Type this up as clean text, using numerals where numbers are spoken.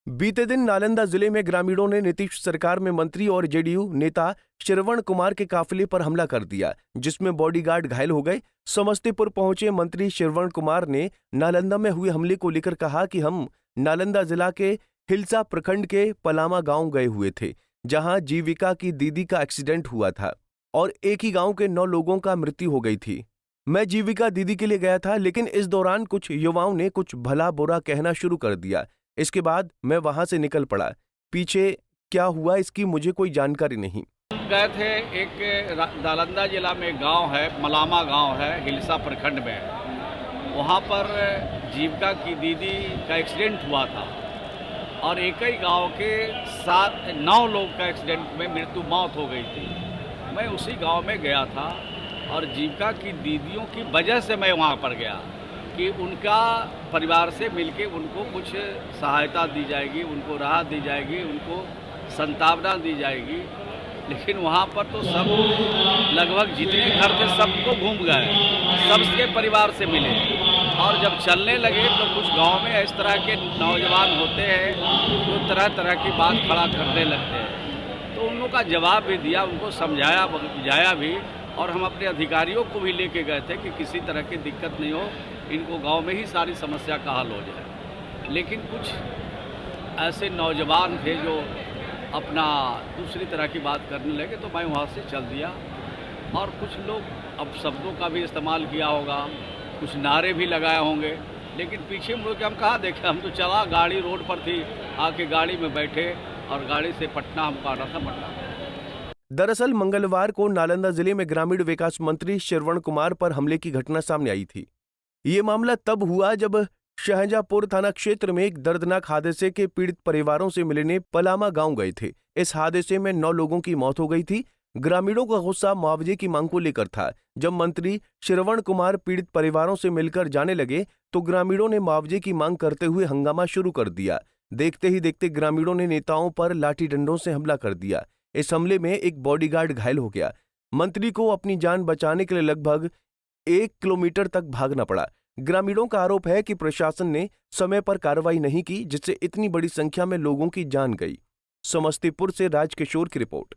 बीते दिन नालंदा जिले में ग्रामीणों ने नीतीश सरकार में मंत्री और जेडीयू नेता श्रवण कुमार के काफिले पर हमला कर दिया, जिसमें बॉडीगार्ड घायल हो गए। समस्तीपुर पहुंचे मंत्री श्रवण कुमार ने नालंदा में हुए हमले को लेकर कहा कि हम नालंदा जिला के हिलसा प्रखंड के पलामा गांव गए हुए थे, जहां जीविका की दीदी का एक्सीडेंट हुआ था और एक ही गांव के 9 लोगों का मृत्यु हो गई थी। मैं जीविका दीदी के लिए गया था, लेकिन इस दौरान कुछ युवाओं ने कुछ भला बुरा कहना शुरू कर दिया। इसके बाद मैं वहां से निकल पड़ा। पीछे क्या हुआ इसकी मुझे कोई जानकारी नहीं। गए थे एक नालंदा जिला में गांव है, मलामा गांव है, हिलसा प्रखंड में। वहां पर जीविका की दीदी का एक्सीडेंट हुआ था और एक ही गांव के 9 लोग का एक्सीडेंट में मौत हो गई थी। मैं उसी गांव में गया था और जीविका की दीदियों की वजह से मैं वहां पर गया कि उनका परिवार से मिलके उनको कुछ सहायता दी जाएगी, उनको राहत दी जाएगी, उनको सांत्वना दी जाएगी। लेकिन वहाँ पर तो सब लगभग जितने घर थे सबको घूम गए, सबके परिवार से मिले और जब चलने लगे तो कुछ गांव में इस तरह के नौजवान होते हैं जो तरह तरह की बात खड़ा करने लगते हैं। तो उन लोगों का जवाब भी दिया, उनको समझाया बुझाया भी, और हम अपने अधिकारियों को भी लेके गए थे कि किसी तरह की दिक्कत नहीं हो, इनको गांव में ही सारी समस्या का हल हो जाए। लेकिन कुछ ऐसे नौजवान थे जो अपना दूसरी तरह की बात करने लगे, तो मैं वहाँ से चल दिया। और कुछ लोग अब शब्दों का भी इस्तेमाल किया होगा, कुछ नारे भी लगाए होंगे, लेकिन पीछे मुड़ के हम कहाँ देखे, हम तो चला, गाड़ी रोड पर थी, आके गाड़ी में बैठे और गाड़ी से पटना हमको आना था, पटना। दरअसल मंगलवार को नालंदा जिले में ग्रामीण विकास मंत्री श्रवण कुमार पर हमले की घटना सामने आई थी। ये मामला तब हुआ जब शाहजहांपुर थाना क्षेत्र में एक दर्दनाक हादसे के पीड़ित परिवारों से मिलने पलामा गांव गए थे। इस हादसे में 9 लोगों की मौत हो गई थी। ग्रामीणों का गुस्सा मुआवजे की मांग को लेकर था। जब मंत्री श्रवण कुमार पीड़ित परिवारों से मिलकर जाने लगे तो ग्रामीणों ने मुआवजे की मांग करते हुए हंगामा शुरू कर दिया। देखते ही देखते ग्रामीणों ने नेताओं पर लाठी डंडों से हमला कर दिया। इस हमले में एक बॉडीगार्ड घायल हो गया। मंत्री को अपनी जान बचाने के लिए लगभग 1 किलोमीटर तक भागना पड़ा। ग्रामीणों का आरोप है कि प्रशासन ने समय पर कार्रवाई नहीं की, जिससे इतनी बड़ी संख्या में लोगों की जान गई। समस्तीपुर से राजकिशोर की रिपोर्ट।